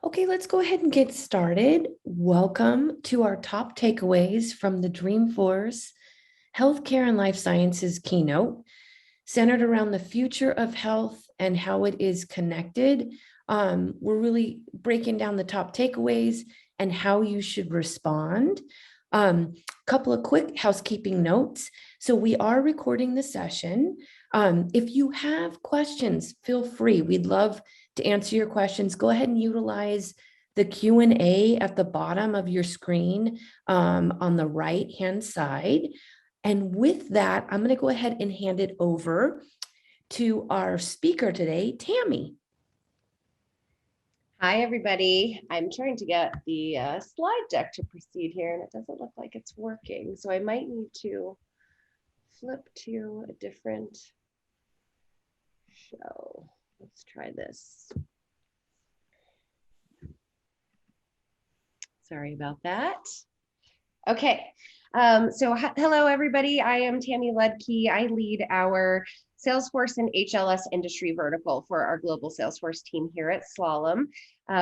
Okay, let's go ahead and get started. Welcome to our top takeaways from the Dreamforce Healthcare and Life Sciences keynote, centered around the future of health and how it is connected. We're really breaking down the top takeaways and how you should respond. Couple of quick housekeeping notes. So we are recording the session. If you have questions, feel free. We'd love to answer your questions. Go ahead and utilize the Q&A at the bottom of your screen on the right-hand side. And with that, I'm going to go ahead and hand it over to our speaker today, Tammy. Hi, everybody. I'm trying to get the slide deck to proceed here, and it doesn't look like it's working. So I might need to flip to a different show. Let's try this. Sorry about that. Okay. Hello, everybody. I am Tammy Ledke. I lead our Salesforce and HLS industry vertical for our global Salesforce team here at Slalom,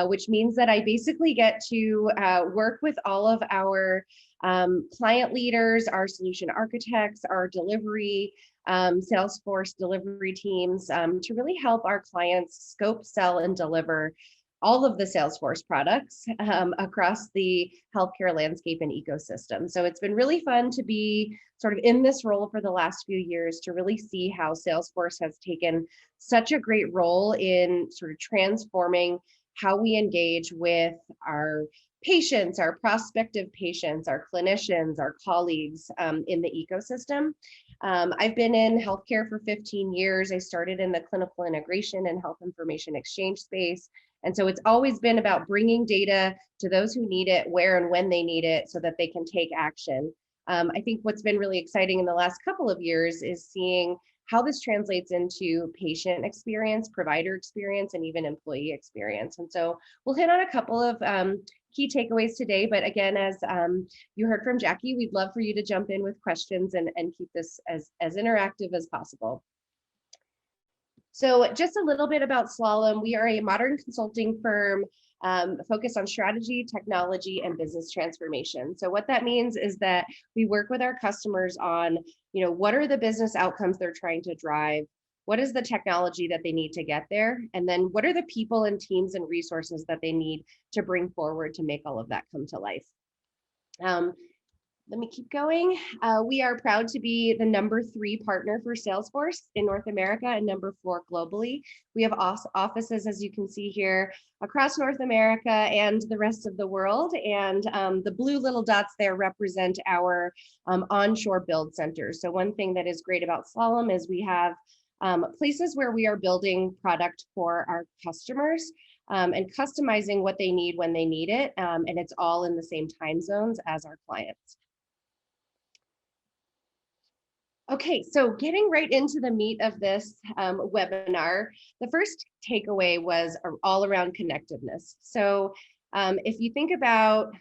which means that I basically get to work with all of our client leaders, our solution architects, our delivery, Salesforce delivery teams to really help our clients scope, sell, and deliver all of the Salesforce products across the healthcare landscape and ecosystem. So it's been really fun to be sort of in this role for the last few years to really see how Salesforce has taken such a great role in sort of transforming how we engage with our patients, our prospective patients, our clinicians, our colleagues in the ecosystem. I've been in healthcare for 15 years. I started in the clinical integration and health information exchange space. And so it's always been about bringing data to those who need it, where and when they need it, so that they can take action. I think what's been really exciting in the last couple of years is seeing how this translates into patient experience, provider experience, and even employee experience. And so we'll hit on a couple of key takeaways today. But again, as you heard from Jackie, we'd love for you to jump in with questions and keep this as interactive as possible. So just a little bit about Slalom. We are a modern consulting firm focused on strategy, technology, and business transformation. So what that means is that we work with our customers on, what are the business outcomes they're trying to drive? What is the technology that they need to get there? And then what are the people and teams and resources that they need to bring forward to make all of that come to life? Let me keep going. We are proud to be the #3 partner for Salesforce in North America and #4 globally. We have offices, as you can see here, across North America and the rest of the world. And the blue little dots there represent our onshore build centers. So one thing that is great about Slalom is we have places where we are building product for our customers and customizing what they need when they need it. And it's all in the same time zones as our clients. Okay, so getting right into the meat of this webinar, the first takeaway was all around connectedness. So if you think about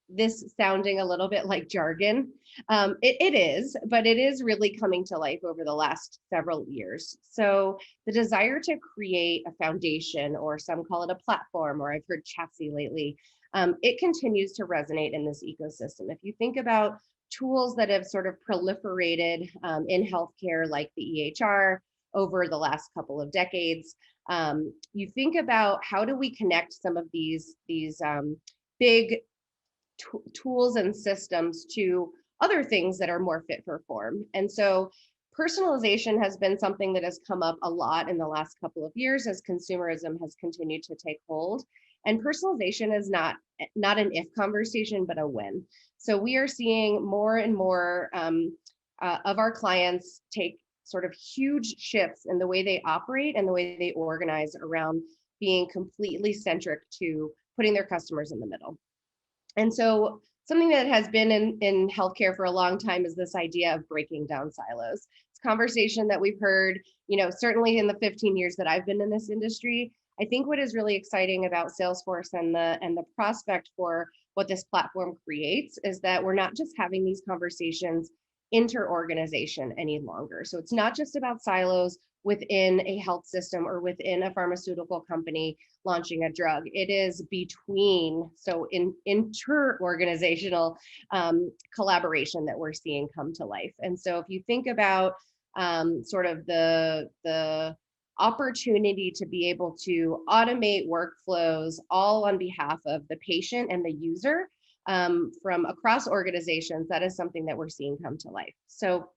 this sounding a little bit like jargon, it is, but it is really coming to life over the last several years. So the desire to create a foundation, or some call it a platform, or I've heard chassis lately, it continues to resonate in this ecosystem. If you think about tools that have sort of proliferated in healthcare, like the EHR over the last couple of decades, you think about how do we connect some of these big tools and systems to other things that are more fit for form. And so personalization has been something that has come up a lot in the last couple of years as consumerism has continued to take hold. And personalization is not an if conversation, but a when. So we are seeing more and more of our clients take sort of huge shifts in the way they operate and the way they organize around being completely centric to putting their customers in the middle. And so something that has been in healthcare for a long time is this idea of breaking down silos. It's a conversation that we've heard, certainly in the 15 years that I've been in this industry. I think what is really exciting about Salesforce and the prospect for what this platform creates is that we're not just having these conversations inter-organization any longer. So it's not just about silos. within a health system or within a pharmaceutical company launching a drug. It is between, so in inter-organizational collaboration that we're seeing come to life. And so if you think about sort of the opportunity to be able to automate workflows all on behalf of the patient and the user from across organizations, that is something that we're seeing come to life. So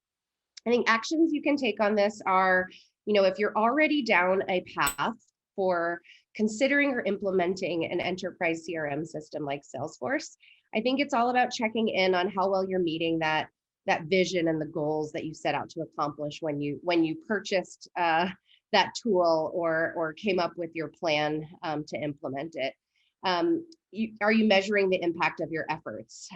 I think actions you can take on this are, if you're already down a path for considering or implementing an enterprise CRM system like Salesforce, I think it's all about checking in on how well you're meeting that vision and the goals that you set out to accomplish when you purchased that tool or came up with your plan to implement it. Are you measuring the impact of your efforts?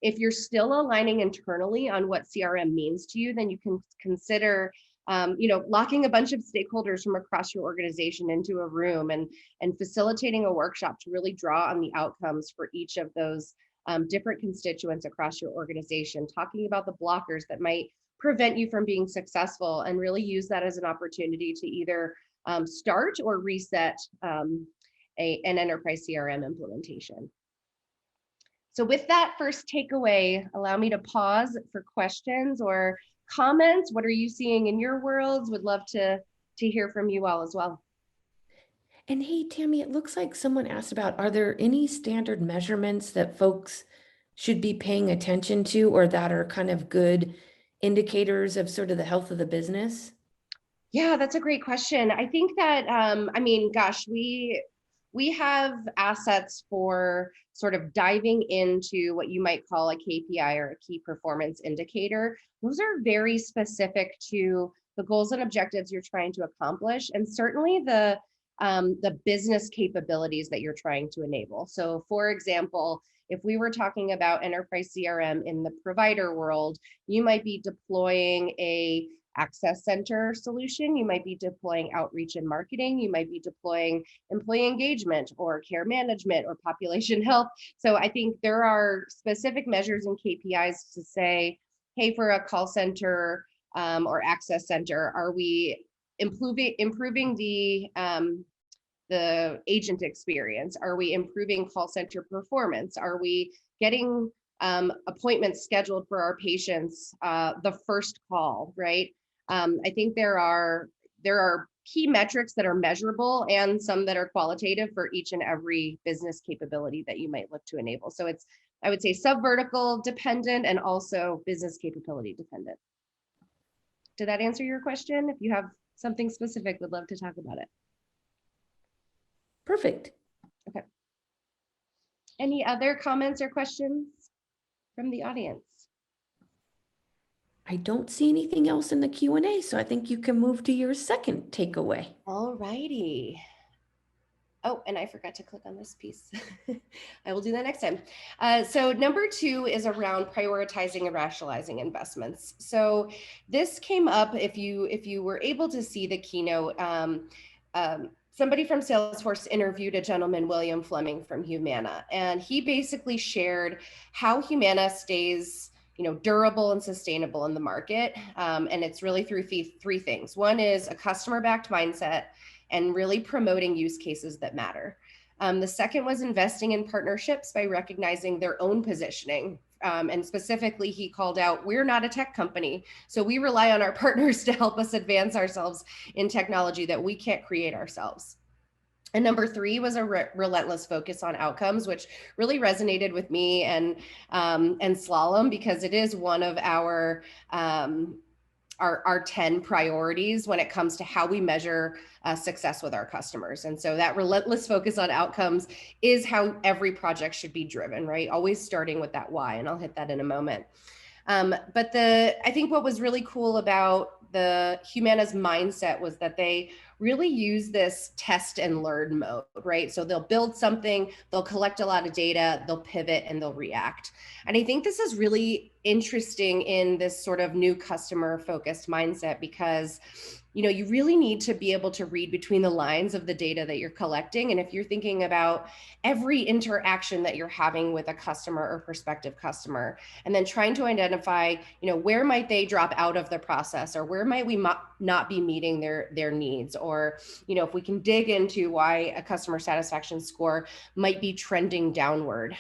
If you're still aligning internally on what CRM means to you, then you can consider locking a bunch of stakeholders from across your organization into a room and facilitating a workshop to really draw on the outcomes for each of those different constituents across your organization, talking about the blockers that might prevent you from being successful, and really use that as an opportunity to either start or reset an enterprise CRM implementation. So with that first takeaway, allow me to pause for questions or comments. What are you seeing in your worlds? Would love to hear from you all as well. And hey, Tammy, it looks like someone asked about, are there any standard measurements that folks should be paying attention to or that are kind of good indicators of sort of the health of the business? Yeah, that's a great question. I think that, gosh, we have assets for sort of diving into what you might call a KPI or a key performance indicator. Those are very specific to the goals and objectives you're trying to accomplish, and certainly the business capabilities that you're trying to enable. So for example, if we were talking about enterprise CRM in the provider world, you might be deploying a access center solution. You might be deploying outreach and marketing. You might be deploying employee engagement or care management or population health. So I think there are specific measures and KPIs to say, hey, for a call center or access center, are we improving the agent experience? Are we improving call center performance? Are we getting appointments scheduled for our patients the first call, right? I think there are key metrics that are measurable and some that are qualitative for each and every business capability that you might look to enable. So it's, I would say, sub-vertical dependent and also business capability dependent. Did that answer your question? If you have something specific, would love to talk about it. Perfect. Okay. Any other comments or questions from the audience? I don't see anything else in the Q&A, so I think you can move to your second takeaway. All righty. Oh, and I forgot to click on this piece. I will do that next time. So number 2 is around prioritizing and rationalizing investments. So this came up if you were able to see the keynote. Somebody from Salesforce interviewed a gentleman, William Fleming from Humana, and he basically shared how Humana stays durable and sustainable in the market. And it's really through three things. One is a customer-backed mindset and really promoting use cases that matter. The second was investing in partnerships by recognizing their own positioning. And specifically, he called out, we're not a tech company, so we rely on our partners to help us advance ourselves in technology that we can't create ourselves. And number 3 was a relentless focus on outcomes, which really resonated with me and Slalom, because it is one of our 10 priorities when it comes to how we measure success with our customers. And so that relentless focus on outcomes is how every project should be driven, right? Always starting with that why, and I'll hit that in a moment. But I think what was really cool about the Humana's mindset was that they really use this test and learn mode, right? So they'll build something, they'll collect a lot of data, they'll pivot, and they'll react. And I think this is really interesting in this sort of new customer focused mindset, because you really need to be able to read between the lines of the data that you're collecting. And if you're thinking about every interaction that you're having with a customer or prospective customer, and then trying to identify, where might they drop out of the process, or where might we not be meeting their needs, or if we can dig into why a customer satisfaction score might be trending downward,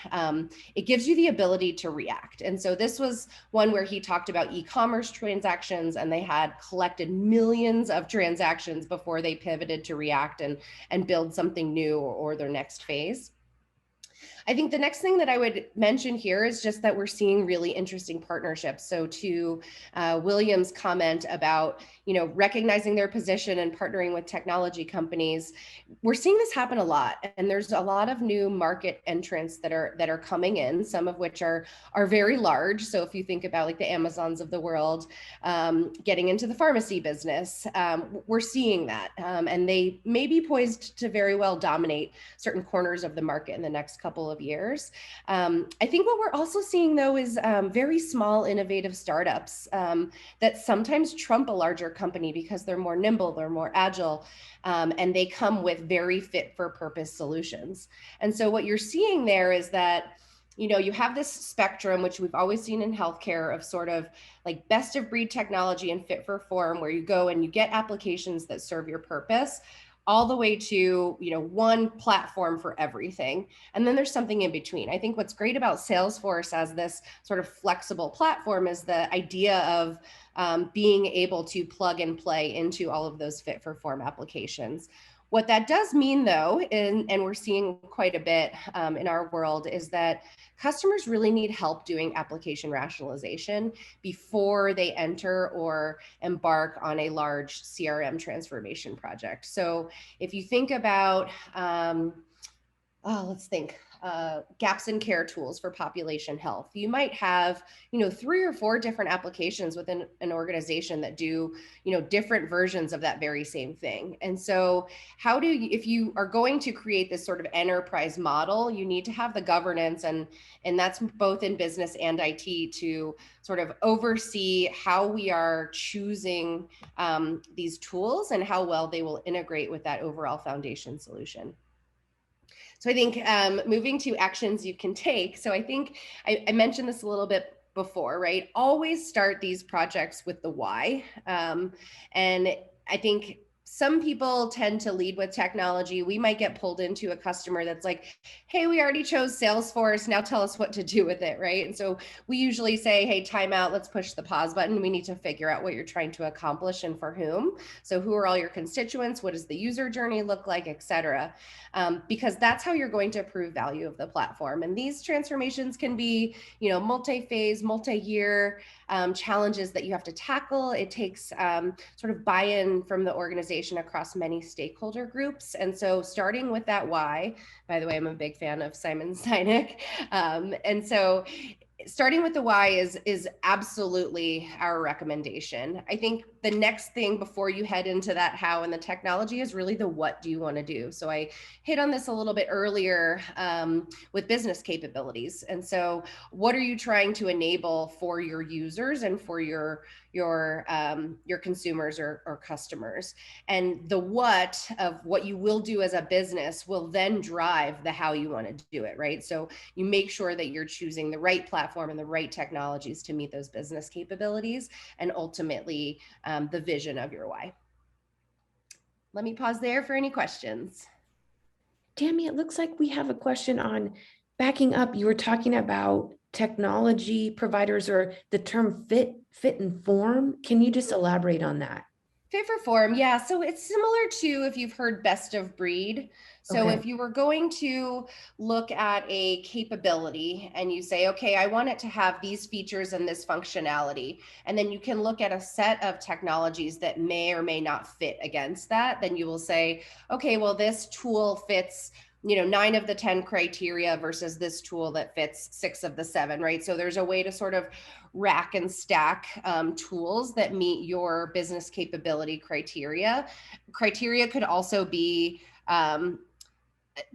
it gives you the ability to react. And so this was one where he talked about e-commerce transactions, and they had collected millions of transactions before they pivoted to react and build something new, or their next phase. I think the next thing that I would mention here is just that we're seeing really interesting partnerships. So to William's comment about, recognizing their position and partnering with technology companies, we're seeing this happen a lot. And there's a lot of new market entrants that are coming in, some of which are very large. So if you think about like the Amazons of the world, getting into the pharmacy business, we're seeing that. And they may be poised to very well dominate certain corners of the market in the next couple of years. I think what we're also seeing, though, is very small, innovative startups that sometimes trump a larger company because they're more nimble, they're more agile, and they come with very fit for purpose solutions. And so what you're seeing there is that you have this spectrum, which we've always seen in healthcare, of sort of like best of breed technology and fit for form, where you go and you get applications that serve your purpose, all the way to one platform for everything. And then there's something in between. I think what's great about Salesforce as this sort of flexible platform is the idea of being able to plug and play into all of those fit for form applications. What that does mean, though, and we're seeing quite a bit in our world, is that customers really need help doing application rationalization before they enter or embark on a large CRM transformation project. So if you think about, let's think, gaps in care tools for population health, you might have 3 or 4 different applications within an organization that do different versions of that very same thing. And so how do you, if you are going to create this sort of enterprise model, you need to have the governance, and that's both in business and IT, to sort of oversee how we are choosing these tools and how well they will integrate with that overall foundation solution. So I think moving to actions you can take. So I think I mentioned this a little bit before, right? Always start these projects with the why. And I think some people tend to lead with technology. We might get pulled into a customer that's like, hey, we already chose Salesforce, now tell us what to do with it, right? And so we usually say, hey, time out, let's push the pause button. We need to figure out what you're trying to accomplish and for whom. So who are all your constituents? What does the user journey look like, et cetera? Because that's how you're going to prove value of the platform. And these transformations can be, multi-phase, multi-year challenges that you have to tackle. It takes sort of buy-in from the organization across many stakeholder groups. And so starting with that why, by the way, I'm a big fan of Simon Sinek. And so starting with the why is absolutely our recommendation. I think the next thing before you head into that how and the technology is really the what do you want to do. So I hit on this a little bit earlier with business capabilities. And so what are you trying to enable for your users and for your consumers or customers? And the what of what you will do as a business will then drive the how you want to do it, right? So you make sure that you're choosing the right platform and the right technologies to meet those business capabilities, and ultimately the vision of your why. Let me pause there for any questions. Tammy, it looks like we have a question on backing up. You were talking about technology providers, or the term fit and form. Can you just elaborate on that? Fit for form, yeah. So it's similar to if you've heard best of breed. So if you were going to look at a capability and you say, okay, I want it to have these features and this functionality, and then you can look at a set of technologies that may or may not fit against that, then you will say, okay, well, this tool fits 9 of the 10 criteria versus this tool that fits 6 of the 7, right? So there's a way to sort of rack and stack tools that meet your business capability criteria. Criteria could also be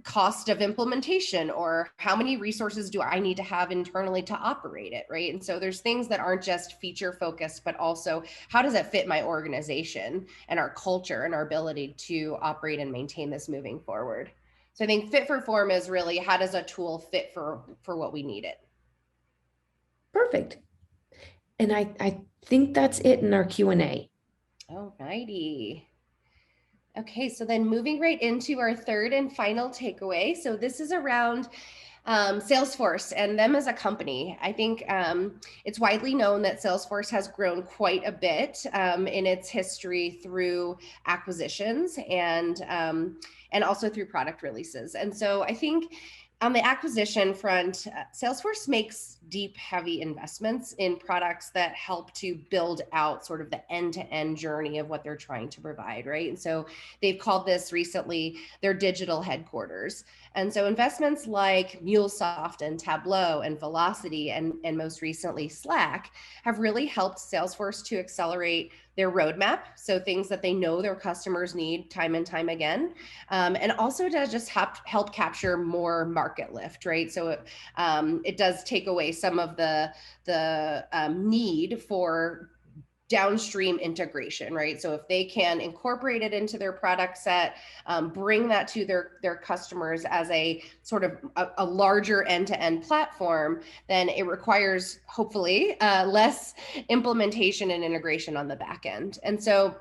cost of implementation, or how many resources do I need to have internally to operate it, right? And so there's things that aren't just feature focused, but also how does it fit my organization and our culture and our ability to operate and maintain this moving forward. So I think fit for form is really, how does a tool fit for what we need it. Perfect. And I think that's it in our Q&A. Alrighty. Okay, so then moving right into our third and final takeaway. So this is around Salesforce and them as a company. I think it's widely known that Salesforce has grown quite a bit in its history through acquisitions and also through product releases. And so I think on the acquisition front, Salesforce makes deep, heavy investments in products that help to build out sort of the end-to-end journey of what they're trying to provide, right? And so they've called this recently their digital headquarters. And so investments like MuleSoft and Tableau and Velocity and most recently Slack have really helped Salesforce to accelerate their roadmap. So things that they know their customers need time and time again. And also to just help capture more market lift, right? So it does take away some of the need for downstream integration, right? So if they can incorporate it into their product set, bring that to their customers as a sort of a larger end-to-end platform, then it requires hopefully less implementation and integration on the back end. And so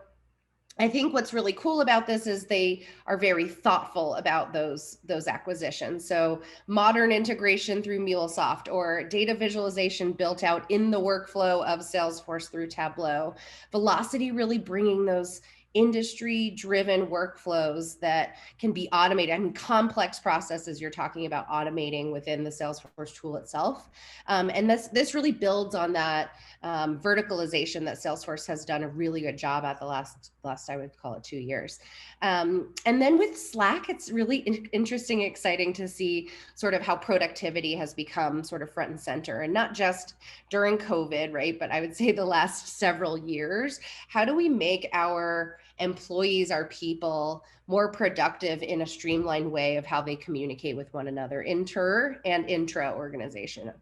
I think what's really cool about this is they are very thoughtful about those acquisitions. So modern integration through MuleSoft, or data visualization built out in the workflow of Salesforce through Tableau. Velocity really bringing those industry-driven workflows that can be automated. I mean, complex processes you're talking about automating within the Salesforce tool itself. And this really builds on that verticalization that Salesforce has done a really good job at the last I would call it 2 years. And then with Slack, it's really interesting, exciting to see sort of how productivity has become sort of front and center, and not just during COVID, right? But I would say the last several years. How do we make our employees, our people, more productive in a streamlined way of how they communicate with one another, inter and intra organization?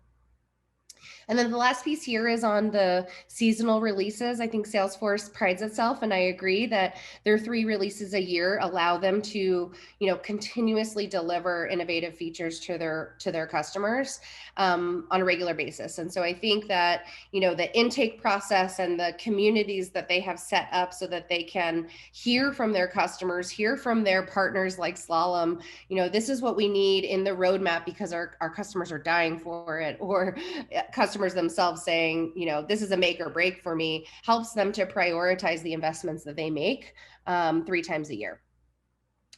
And then the last piece here is on the seasonal releases. I think Salesforce prides itself, and I agree that their 3 releases a year allow them to, continuously deliver innovative features to their customers on a regular basis. And so I think that, the intake process and the communities that they have set up so that they can hear from their customers, hear from their partners like Slalom, this is what we need in the roadmap because our customers are dying for it, or customers themselves saying, this is a make or break for me, helps them to prioritize the investments that they make 3 times a year.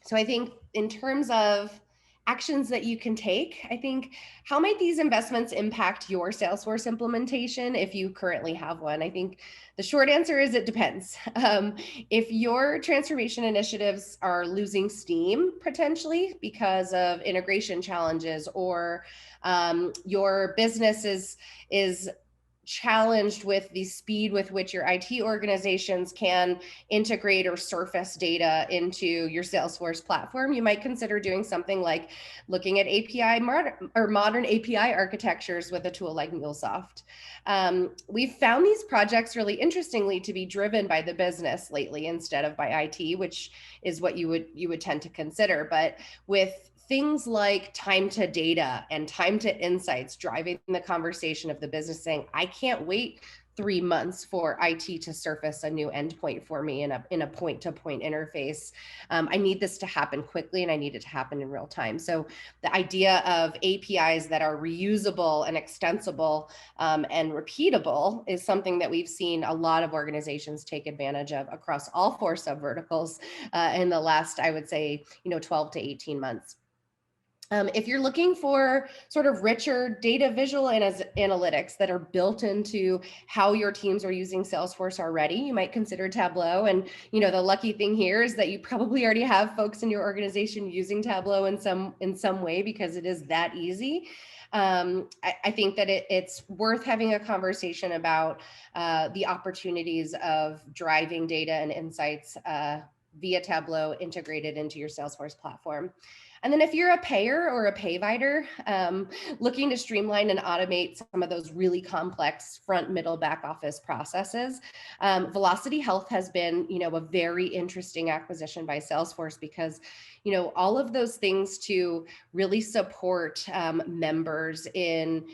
So I think in terms of actions that you can take, I think, how might these investments impact your Salesforce implementation if you currently have one? I think the short answer is it depends. If your transformation initiatives are losing steam potentially because of integration challenges, or your business is challenged with the speed with which your IT organizations can integrate or surface data into your Salesforce platform, you might consider doing something like looking at modern API architectures with a tool like MuleSoft. We've found these projects really interestingly to be driven by the business lately instead of by IT, which is what you would tend to consider. But with things like time to data and time to insights driving the conversation of the business, saying, I can't wait 3 months for IT to surface a new endpoint for me in a point-to-point interface. I need this to happen quickly, and I need it to happen in real time. So the idea of APIs that are reusable and extensible and repeatable is something that we've seen a lot of organizations take advantage of across all 4 subverticals in the last, I would say, 12 to 18 months. If you're looking for sort of richer data visual analytics that are built into how your teams are using Salesforce already, you might consider Tableau. And the lucky thing here is that you probably already have folks in your organization using Tableau in some way, because it is that easy. I think that it's worth having a conversation about the opportunities of driving data and insights via Tableau integrated into your Salesforce platform. And then if you're a payer or a payvider looking to streamline and automate some of those really complex front, middle, back office processes, Velocity Health has been, a very interesting acquisition by Salesforce, because, all of those things to really support members in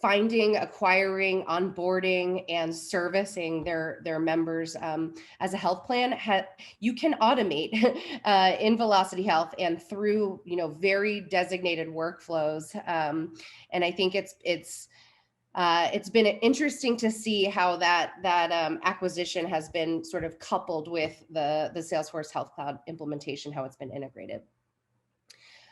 finding, acquiring, onboarding, and servicing their members as a health plan, you can automate in Velocity Health and through very designated workflows. And I think it's been interesting to see how that acquisition has been sort of coupled with the Salesforce Health Cloud implementation, how it's been integrated.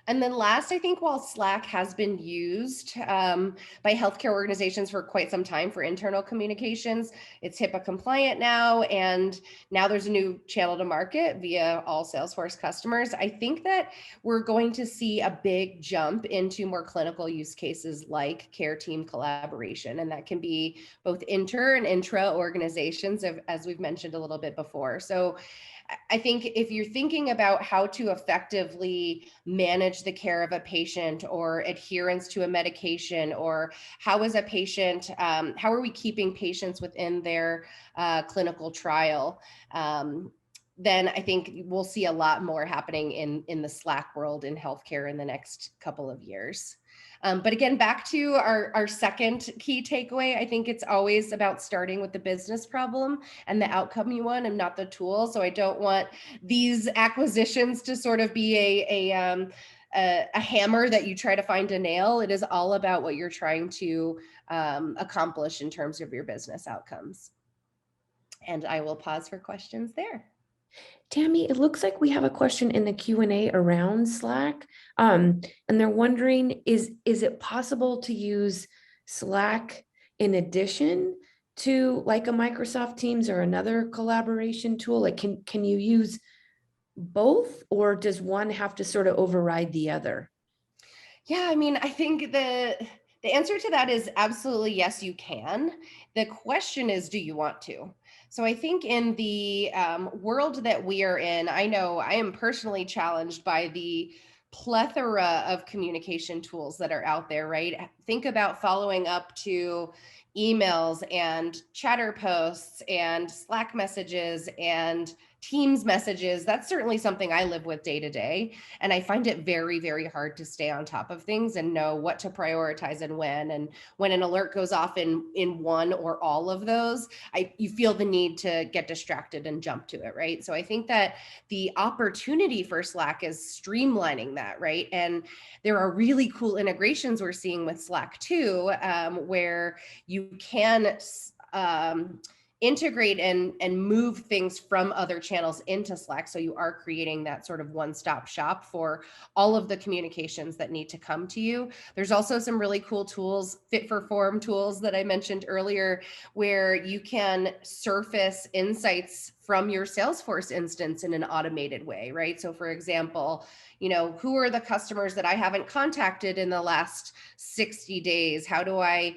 And then last, I think while Slack has been used by healthcare organizations for quite some time for internal communications, it's HIPAA compliant now, and now there's a new channel to market via all Salesforce customers. I think that we're going to see a big jump into more clinical use cases like care team collaboration, and that can be both inter and intra organizations, as we've mentioned a little bit before. So I think if you're thinking about how to effectively manage the care of a patient or adherence to a medication, or how is a patient, how are we keeping patients within their clinical trial, then I think we'll see a lot more happening in the Slack world in healthcare in the next couple of years. But again, back to our second key takeaway, I think it's always about starting with the business problem and the outcome you want, and not the tool. So I don't want these acquisitions to sort of be a hammer that you try to find a nail. It is all about what you're trying to accomplish in terms of your business outcomes. And I will pause for questions there. Tammy, it looks like we have a question in the Q&A around Slack, and they're wondering, is it possible to use Slack in addition to like a Microsoft Teams or another collaboration tool? Like, can you use both, or does one have to sort of override the other? Yeah, I mean, I think the answer to that is absolutely yes, you can. The question is, do you want to? So I think in the world that we are in, I know I am personally challenged by the plethora of communication tools that are out there, right? Think about following up to emails and chatter posts and Slack messages and Teams messages. That's certainly something I live with day to day. And I find it very, very hard to stay on top of things and know what to prioritize and when. And when an alert goes off in one or all of those, you feel the need to get distracted and jump to it, right? So I think that the opportunity for Slack is streamlining that, right? And there are really cool integrations we're seeing with Slack too, where you can integrate and move things from other channels into Slack. So you are creating that sort of one-stop shop for all of the communications that need to come to you. There's also some really cool tools, fit for form tools that I mentioned earlier, where you can surface insights from your Salesforce instance in an automated way, right? So for example, who are the customers that I haven't contacted in the last 60 days? How do I,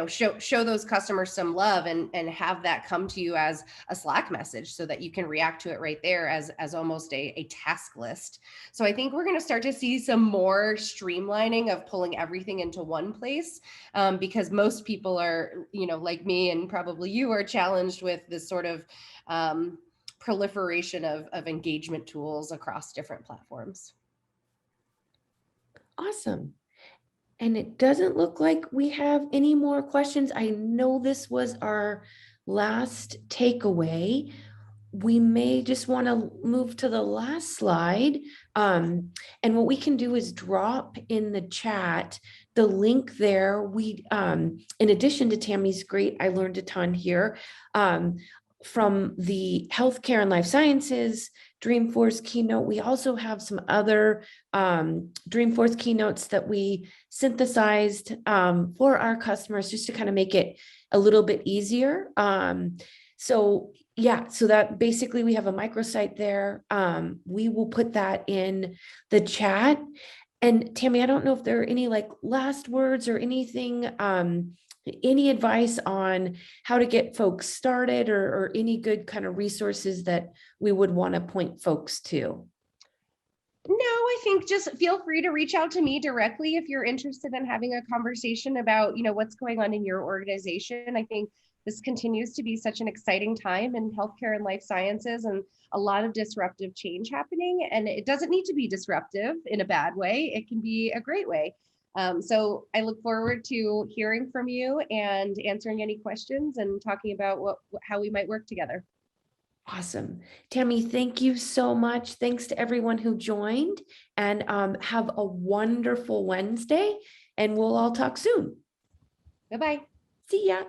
show those customers some love and have that come to you as a Slack message so that you can react to it right there as almost a task list. So I think we're going to start to see some more streamlining of pulling everything into one place, because most people are, like me and probably you, are challenged with this sort of proliferation of engagement tools across different platforms. Awesome. And it doesn't look like we have any more questions. I know this was our last takeaway. We may just want to move to the last slide. And what we can do is drop in the chat the link there. In addition to Tammy's great, I learned a ton here. from the healthcare and life sciences Dreamforce keynote, we also have some other Dreamforce keynotes that we synthesized for our customers just to kind of make it a little bit easier. So yeah, so that basically we have a microsite there. We will put that in the chat. And Tammy, I don't know if there are any like last words or anything, any advice on how to get folks started, or any good kind of resources that we would want to point folks to? No, I think just feel free to reach out to me directly if you're interested in having a conversation about, what's going on in your organization. I think this continues to be such an exciting time in healthcare and life sciences, and a lot of disruptive change happening. And it doesn't need to be disruptive in a bad way. It can be a great way. So I look forward to hearing from you and answering any questions and talking about how we might work together. Awesome. Tammy, thank you so much. Thanks to everyone who joined, and have a wonderful Wednesday, and we'll all talk soon. Bye-bye. See ya.